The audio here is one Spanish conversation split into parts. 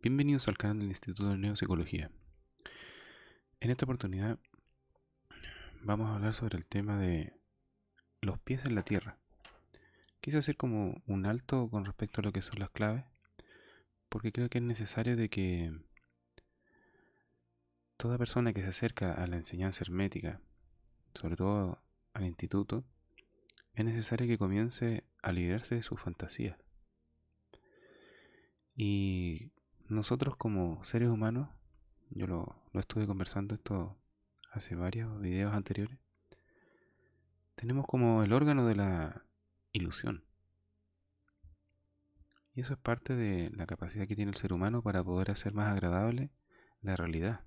Bienvenidos al canal del Instituto de Neuropsicología. En esta oportunidad vamos a hablar sobre el tema de los pies en la tierra. Quise hacer como un alto con respecto a lo que son las claves, porque creo que es necesario de que toda persona que se acerca a la enseñanza hermética, sobre todo al instituto, es necesario que comience a liberarse de sus fantasías. Y nosotros como seres humanos, yo lo estuve conversando esto hace varios videos anteriores, tenemos como el órgano de la ilusión. Y eso es parte de la capacidad que tiene el ser humano para poder hacer más agradable la realidad.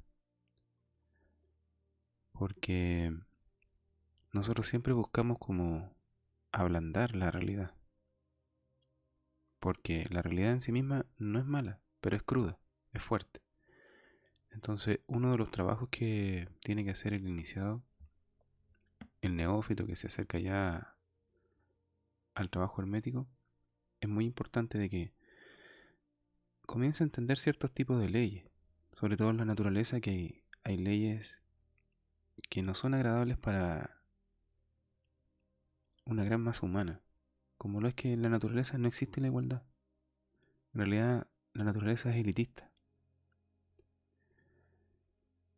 Porque nosotros siempre buscamos como ablandar la realidad. Porque la realidad en sí misma no es mala, pero es cruda, es fuerte. Entonces, uno de los trabajos que tiene que hacer el iniciado, el neófito que se acerca ya al trabajo hermético, es muy importante de que comience a entender ciertos tipos de leyes, sobre todo en la naturaleza, que hay leyes que no son agradables para una gran masa humana, como lo es que en la naturaleza no existe la igualdad. En realidad, la naturaleza es elitista.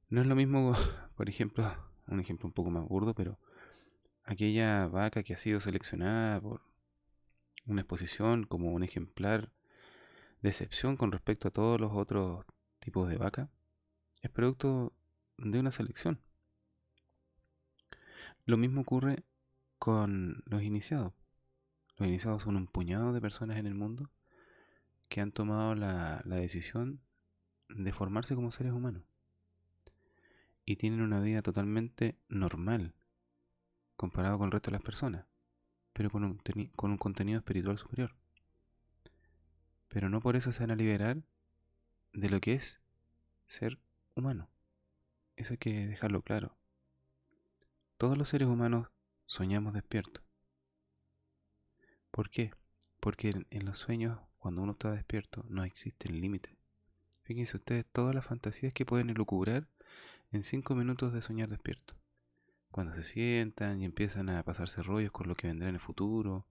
No es lo mismo, por ejemplo, un ejemplo un poco más burdo, pero aquella vaca que ha sido seleccionada por una exposición como un ejemplar de excepción con respecto a todos los otros tipos de vaca, es producto de una selección. Lo mismo ocurre con los iniciados. Los iniciados son un puñado de personas en el mundo que han tomado la decisión de formarse como seres humanos y tienen una vida totalmente normal comparado con el resto de las personas, pero con un contenido espiritual superior. Pero no por eso se van a liberar de lo que es ser humano. Eso hay que dejarlo claro. Todos los seres humanos soñamos despiertos. ¿Por qué? Porque en los sueños, cuando uno está despierto, no existen límites. Fíjense ustedes todas las fantasías que pueden elucubrar en 5 minutos de soñar despierto. Cuando se sientan y empiezan a pasarse rollos con lo que vendrá en el futuro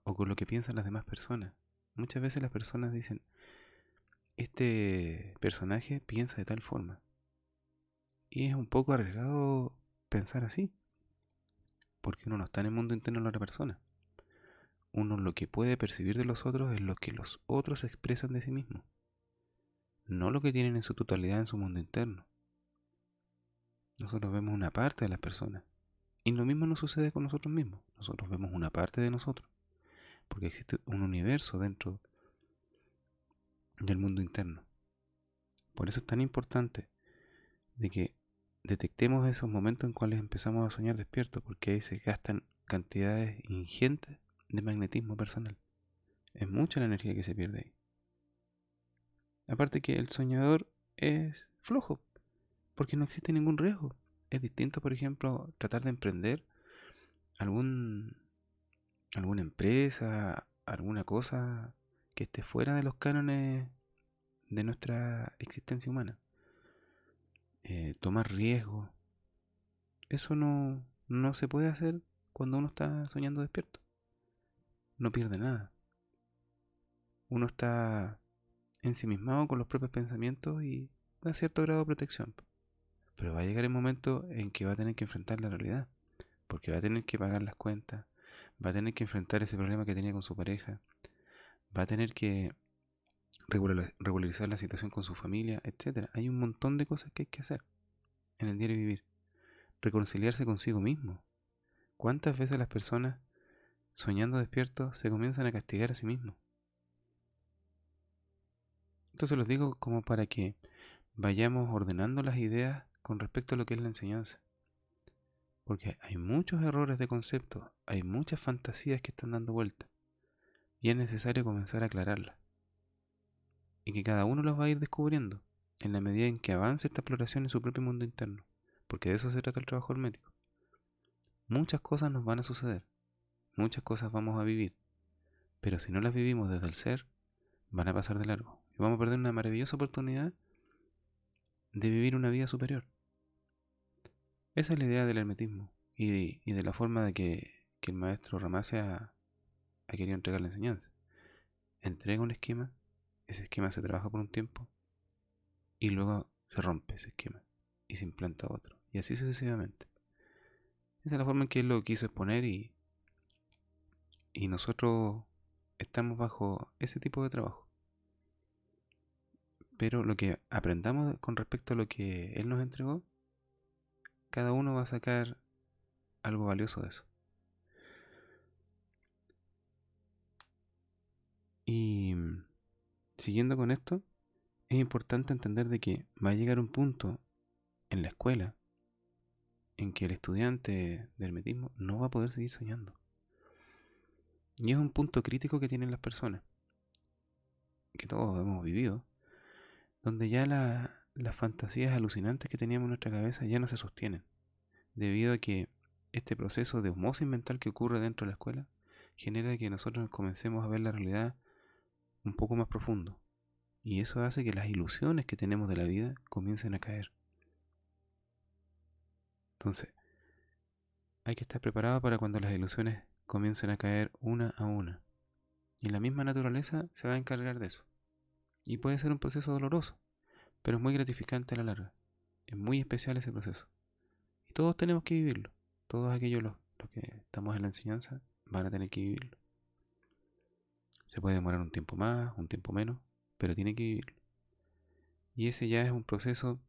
o con lo que piensan las demás personas. Muchas veces las personas dicen, este personaje piensa de tal forma. Y es un poco arriesgado pensar así, porque uno no está en el mundo interno de la otra persona. Uno lo que puede percibir de los otros es lo que los otros expresan de sí mismos, no lo que tienen en su totalidad en su mundo interno. Nosotros vemos una parte de las personas. Y lo mismo nos sucede con nosotros mismos. Nosotros vemos una parte de nosotros, porque existe un universo dentro del mundo interno. Por eso es tan importante de que detectemos esos momentos en cuales empezamos a soñar despiertos, porque ahí se gastan cantidades ingentes de magnetismo personal. Es mucha la energía que se pierde ahí. Aparte que el soñador es flojo, porque no existe ningún riesgo. Es distinto, por ejemplo, tratar de emprender algún, alguna empresa, alguna cosa que esté fuera de los cánones de nuestra existencia humana. Tomar riesgo. Eso no se puede hacer cuando uno está soñando despierto. No pierde nada. Uno está ensimismado con los propios pensamientos y da cierto grado de protección. Pero va a llegar el momento en que va a tener que enfrentar la realidad. Porque va a tener que pagar las cuentas. Va a tener que enfrentar ese problema que tenía con su pareja. Va a tener que regularizar la situación con su familia, etcétera. Hay un montón de cosas que hay que hacer en el diario vivir. Reconciliarse consigo mismo. ¿Cuántas veces las personas, soñando despiertos, se comienzan a castigar a sí mismos? Esto se los digo como para que vayamos ordenando las ideas con respecto a lo que es la enseñanza. Porque hay muchos errores de concepto, hay muchas fantasías que están dando vuelta. Y es necesario comenzar a aclararlas. Y que cada uno los va a ir descubriendo en la medida en que avance esta exploración en su propio mundo interno. Porque de eso se trata el trabajo hermético. Muchas cosas nos van a suceder, muchas cosas vamos a vivir, pero si no las vivimos desde el ser, van a pasar de largo. Y vamos a perder una maravillosa oportunidad de vivir una vida superior. Esa es la idea del hermetismo y de la forma de que el maestro Ramase ha querido entregar la enseñanza. Entrega un esquema, ese esquema se trabaja por un tiempo y luego se rompe ese esquema y se implanta otro. Y así sucesivamente. Esa es la forma en que él lo quiso exponer y nosotros estamos bajo ese tipo de trabajo. Pero lo que aprendamos con respecto a lo que él nos entregó, cada uno va a sacar algo valioso de eso. Y siguiendo con esto, es importante entender de que va a llegar un punto en la escuela en que el estudiante de hermetismo no va a poder seguir soñando. Y es un punto crítico que tienen las personas, que todos hemos vivido, donde ya las fantasías alucinantes que teníamos en nuestra cabeza ya no se sostienen, debido a que este proceso de osmosis mental que ocurre dentro de la escuela genera que nosotros comencemos a ver la realidad un poco más profundo. Y eso hace que las ilusiones que tenemos de la vida comiencen a caer. Entonces, hay que estar preparado para cuando las ilusiones comiencen a caer una a una. Y la misma naturaleza se va a encargar de eso. Y puede ser un proceso doloroso, pero es muy gratificante a la larga. Es muy especial ese proceso. Y todos tenemos que vivirlo. Todos aquellos los que estamos en la enseñanza van a tener que vivirlo. Se puede demorar un tiempo más, un tiempo menos, pero tiene que vivirlo. Y ese ya es un proceso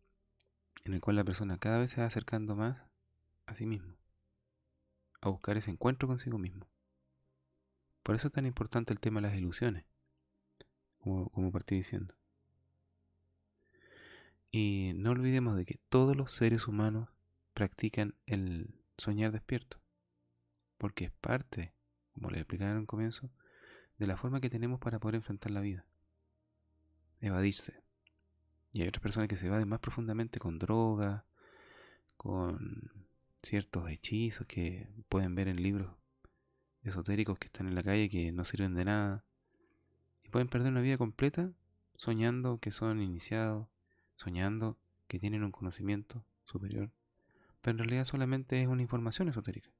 en el cual la persona cada vez se va acercando más a sí mismo, a buscar ese encuentro consigo mismo. Por eso es tan importante el tema de las ilusiones, como partí diciendo. Y no olvidemos de que todos los seres humanos practican el soñar despierto, porque es parte, como les explicaba en un comienzo, de la forma que tenemos para poder enfrentar la vida, evadirse. Y hay otras personas que se evaden más profundamente con drogas, con ciertos hechizos que pueden ver en libros esotéricos que están en la calle que no sirven de nada. Y pueden perder una vida completa soñando que son iniciados, soñando que tienen un conocimiento superior, pero en realidad solamente es una información esotérica,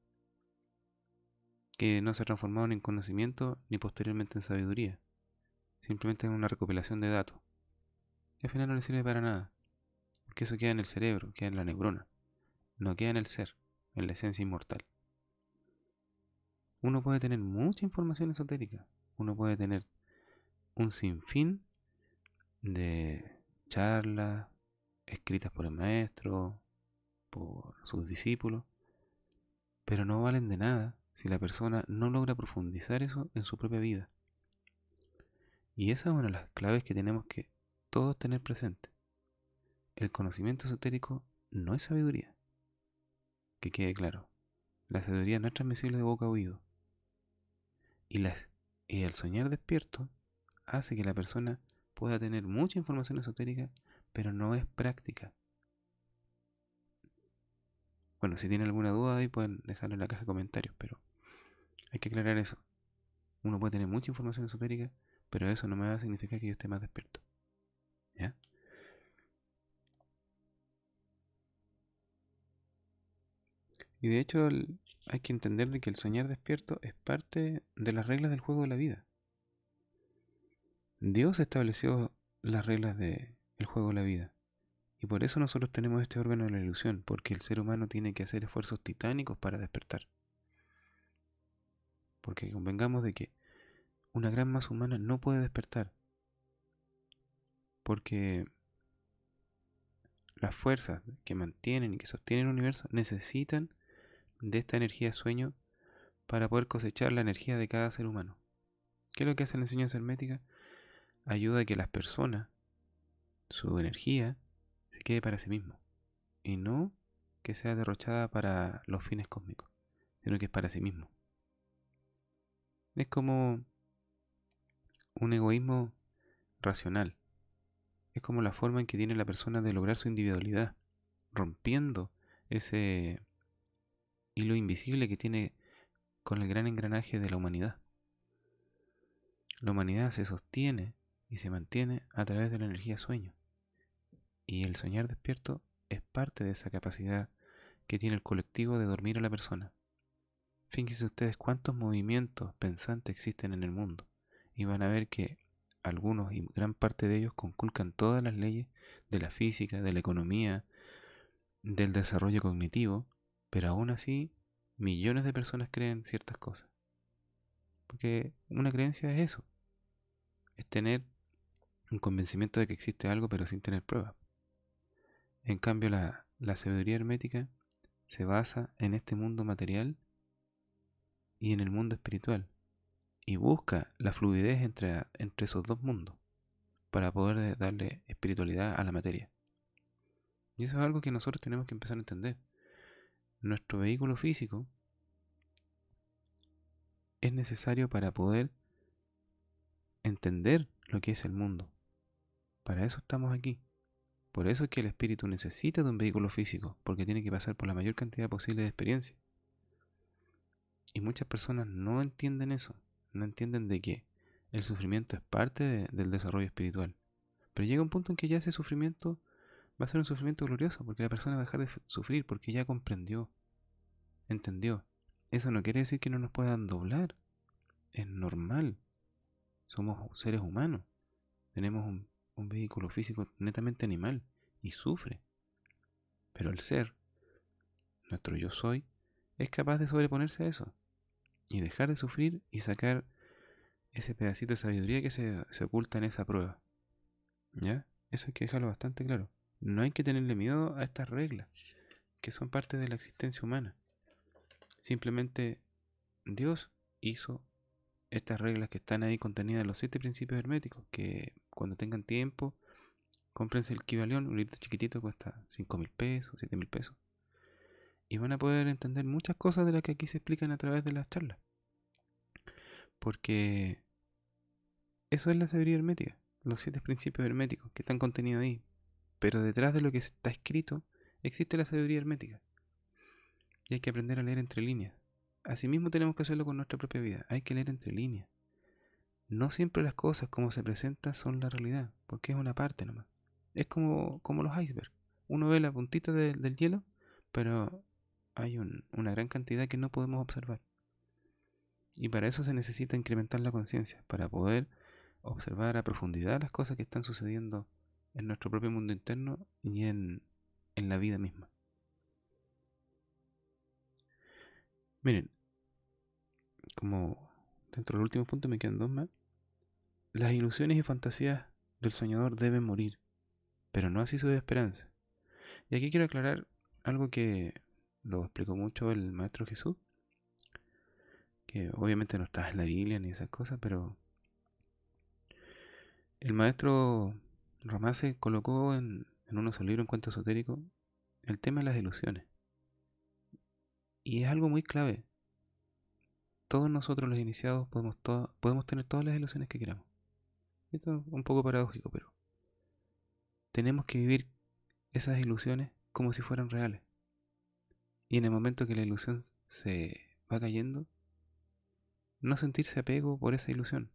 que no se ha transformado ni en conocimiento ni posteriormente en sabiduría, simplemente es una recopilación de datos, que al final no le sirve para nada, porque eso queda en el cerebro, queda en la neurona, no queda en el ser, en la esencia inmortal. Uno puede tener mucha información esotérica, uno puede tener un sinfín de charlas escritas por el maestro, por sus discípulos, pero no valen de nada si la persona no logra profundizar eso en su propia vida. Y esa es una de las claves que tenemos que todos tener presente. El conocimiento esotérico no es sabiduría, que quede claro. La sabiduría no es transmisible de boca a oído. Y, y el soñar despierto hace que la persona pueda tener mucha información esotérica, pero no es práctica. Bueno, si tienen alguna duda ahí pueden dejarlo en la caja de comentarios, pero hay que aclarar eso. Uno puede tener mucha información esotérica, pero eso no me va a significar que yo esté más despierto. ¿Ya? Y de hecho hay que entender de que el soñar despierto es parte de las reglas del juego de la vida. Dios estableció las reglas del juego de la vida. Y por eso nosotros tenemos este órgano de la ilusión, porque el ser humano tiene que hacer esfuerzos titánicos para despertar. Porque convengamos de que una gran masa humana no puede despertar, porque las fuerzas que mantienen y que sostienen el universo necesitan de esta energía de sueño para poder cosechar la energía de cada ser humano. ¿Qué es lo que hace la enseñanza hermética? Ayuda a que las personas, su energía, se quede para sí mismo y no que sea derrochada para los fines cósmicos, sino que es para sí mismo. Es como un egoísmo racional. Es como la forma en que tiene la persona de lograr su individualidad, rompiendo ese hilo invisible que tiene con el gran engranaje de la humanidad. La humanidad se sostiene y se mantiene a través de la energía sueño. Y el soñar despierto es parte de esa capacidad que tiene el colectivo de dormir a la persona. Fíjense ustedes cuántos movimientos pensantes existen en el mundo y van a ver que algunos y gran parte de ellos conculcan todas las leyes de la física, de la economía, del desarrollo cognitivo, pero aún así millones de personas creen ciertas cosas. Porque una creencia es eso, es tener un convencimiento de que existe algo pero sin tener pruebas. En cambio la sabiduría hermética se basa en este mundo material y en el mundo espiritual y busca la fluidez entre esos dos mundos para poder darle espiritualidad a la materia. Y eso es algo que nosotros tenemos que empezar a entender. Nuestro vehículo físico es necesario para poder entender lo que es el mundo. Para eso estamos aquí. Por eso es que el espíritu necesita de un vehículo físico, porque tiene que pasar por la mayor cantidad posible de experiencia. Y muchas personas no entienden eso, no entienden de que el sufrimiento es parte del desarrollo espiritual. Pero llega un punto en que ya ese sufrimiento va a ser un sufrimiento glorioso, porque la persona va a dejar de sufrir, porque ya comprendió, entendió. Eso no quiere decir que no nos puedan doblar, es normal, somos seres humanos, tenemos un vehículo físico netamente animal y sufre. Pero el ser, nuestro yo soy, es capaz de sobreponerse a eso y dejar de sufrir y sacar ese pedacito de sabiduría que se oculta en esa prueba. ¿Ya? Eso hay que dejarlo bastante claro. No hay que tenerle miedo a estas reglas, que son parte de la existencia humana. Simplemente Dios hizo estas reglas que están ahí contenidas en los 7 principios herméticos, que cuando tengan tiempo, cómprense el Kybalión, un libro chiquitito, cuesta 5.000 pesos, 7.000 pesos. Y van a poder entender muchas cosas de las que aquí se explican a través de las charlas. Porque eso es la sabiduría hermética, los 7 principios herméticos que están contenidos ahí. Pero detrás de lo que está escrito existe la sabiduría hermética. Y hay que aprender a leer entre líneas. Asimismo tenemos que hacerlo con nuestra propia vida. Hay que leer entre líneas. No siempre las cosas como se presentan son la realidad, porque es una parte nomás. Es como los icebergs. Uno ve la puntita del hielo, pero hay una gran cantidad que no podemos observar. Y para eso se necesita incrementar la conciencia, para poder observar a profundidad las cosas que están sucediendo en nuestro propio mundo interno y en la vida misma. Miren, como dentro del último punto me quedan dos más. Las ilusiones y fantasías del soñador deben morir, pero no así su esperanza. Y aquí quiero aclarar algo que lo explicó mucho el Maestro Jesús, que obviamente no está en la Biblia ni esas cosas, pero el Maestro Ramase colocó en uno de sus libros, en Cuento Esotérico, el tema de las ilusiones. Y es algo muy clave. Todos nosotros los iniciados podemos tener todas las ilusiones que queramos. Esto es un poco paradójico, pero tenemos que vivir esas ilusiones como si fueran reales. Y en el momento que la ilusión se va cayendo, no sentirse apego por esa ilusión,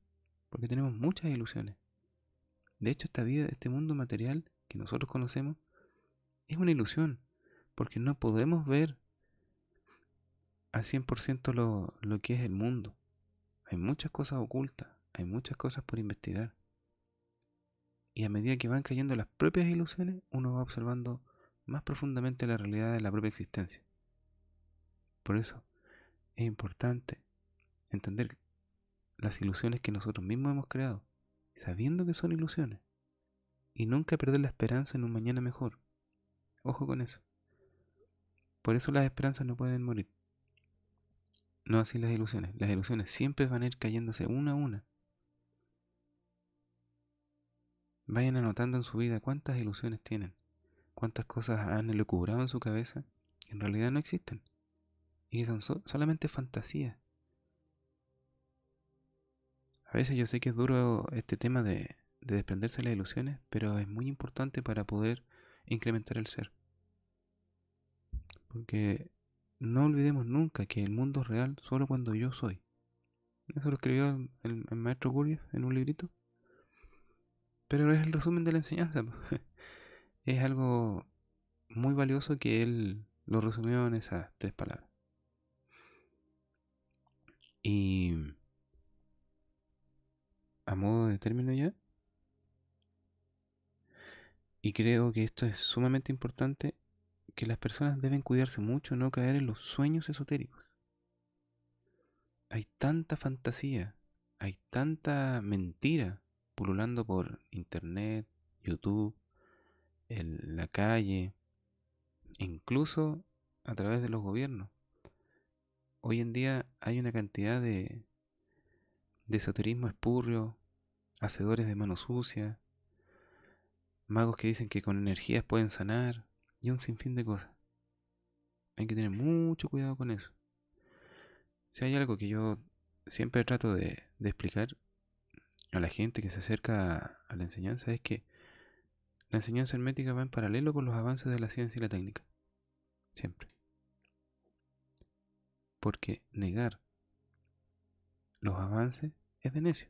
porque tenemos muchas ilusiones. De hecho, esta vida, este mundo material que nosotros conocemos, es una ilusión, porque no podemos ver al 100% lo que es el mundo. Hay muchas cosas ocultas, hay muchas cosas por investigar. Y a medida que van cayendo las propias ilusiones, uno va observando más profundamente la realidad de la propia existencia. Por eso es importante entender las ilusiones que nosotros mismos hemos creado, sabiendo que son ilusiones, y nunca perder la esperanza en un mañana mejor. Ojo con eso. Por eso las esperanzas no pueden morir. No así las ilusiones. Las ilusiones siempre van a ir cayéndose una a una. Vayan anotando en su vida cuántas ilusiones tienen, cuántas cosas han elucubrado en su cabeza que en realidad no existen y que son solamente fantasías. A veces yo sé que es duro este tema de desprenderse de las ilusiones, pero es muy importante para poder incrementar el ser. Porque no olvidemos nunca que el mundo es real solo cuando yo soy. Eso lo escribió el maestro Gurdjieff en un librito. Pero es el resumen de la enseñanza. Es algo muy valioso que él lo resumió en esas 3 palabras. Y a modo de término ya, y creo que esto es sumamente importante, que las personas deben cuidarse mucho, no caer en los sueños esotéricos. Hay tanta fantasía, hay tanta mentira pululando por internet, YouTube, en la calle, incluso a través de los gobiernos. Hoy en día hay una cantidad de esoterismo espurrio, hacedores de mano sucia, magos que dicen que con energías pueden sanar y un sinfín de cosas. Hay que tener mucho cuidado con eso. Si hay algo que yo siempre trato de explicar a la gente que se acerca a la enseñanza es que la enseñanza hermética va en paralelo con los avances de la ciencia y la técnica. Siempre. Porque negar los avances es de necio.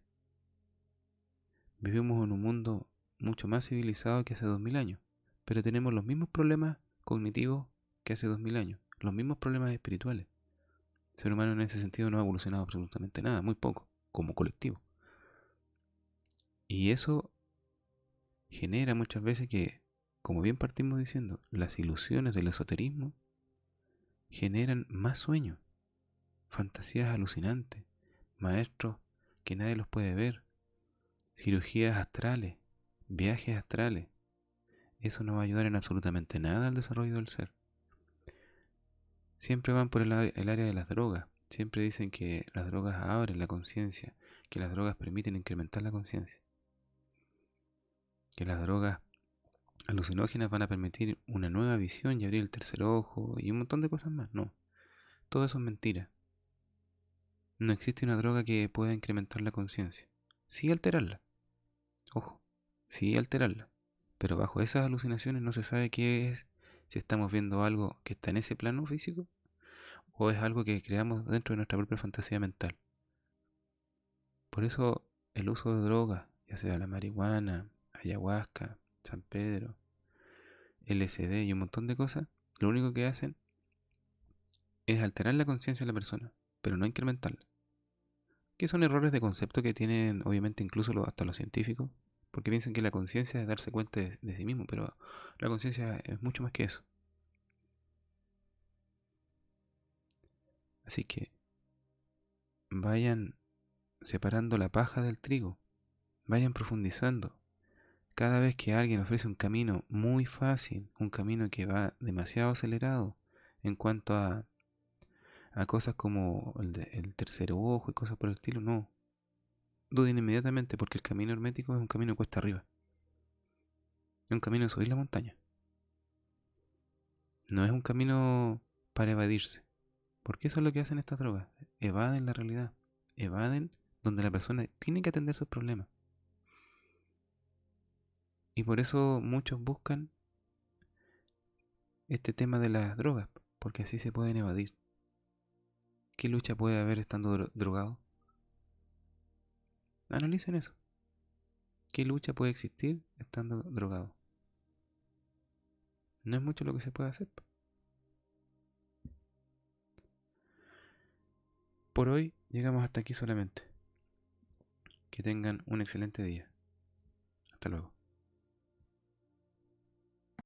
Vivimos en un mundo mucho más civilizado que hace 2000 años, pero tenemos los mismos problemas cognitivos que hace 2000 años, los mismos problemas espirituales. El ser humano en ese sentido no ha evolucionado absolutamente nada, muy poco, como colectivo. Y eso genera muchas veces que, como bien partimos diciendo, las ilusiones del esoterismo generan más sueños, fantasías alucinantes, maestros que nadie los puede ver, cirugías astrales, viajes astrales. Eso no va a ayudar en absolutamente nada al desarrollo del ser. Siempre van por el área de las drogas. Siempre dicen que las drogas abren la conciencia, que las drogas permiten incrementar la conciencia, que las drogas alucinógenas van a permitir una nueva visión y abrir el tercer ojo y un montón de cosas más. No, todo eso es mentira. No existe una droga que pueda incrementar la conciencia. Sí alterarla, ojo, sí alterarla. Pero bajo esas alucinaciones no se sabe qué es, si estamos viendo algo que está en ese plano físico o es algo que creamos dentro de nuestra propia fantasía mental. Por eso el uso de drogas, ya sea la marihuana, ayahuasca, San Pedro, LSD y un montón de cosas, lo único que hacen es alterar la conciencia de la persona, pero no incrementarla. Que son errores de concepto que tienen obviamente incluso hasta los científicos, porque piensan que la conciencia es darse cuenta de sí mismo, pero la conciencia es mucho más que eso. Así que vayan separando la paja del trigo, vayan profundizando. Cada vez que alguien ofrece un camino muy fácil, un camino que va demasiado acelerado en cuanto a cosas como el tercer ojo y cosas por el estilo, no. Duden inmediatamente porque el camino hermético es un camino cuesta arriba. Es un camino de subir la montaña. No es un camino para evadirse. Porque eso es lo que hacen estas drogas. Evaden la realidad. Evaden donde la persona tiene que atender sus problemas. Y por eso muchos buscan este tema de las drogas. Porque así se pueden evadir. ¿Qué lucha puede haber estando drogado? Analicen eso. ¿Qué lucha puede existir estando drogado? No es mucho lo que se puede hacer. Por hoy llegamos hasta aquí solamente. Que tengan un excelente día. Hasta luego.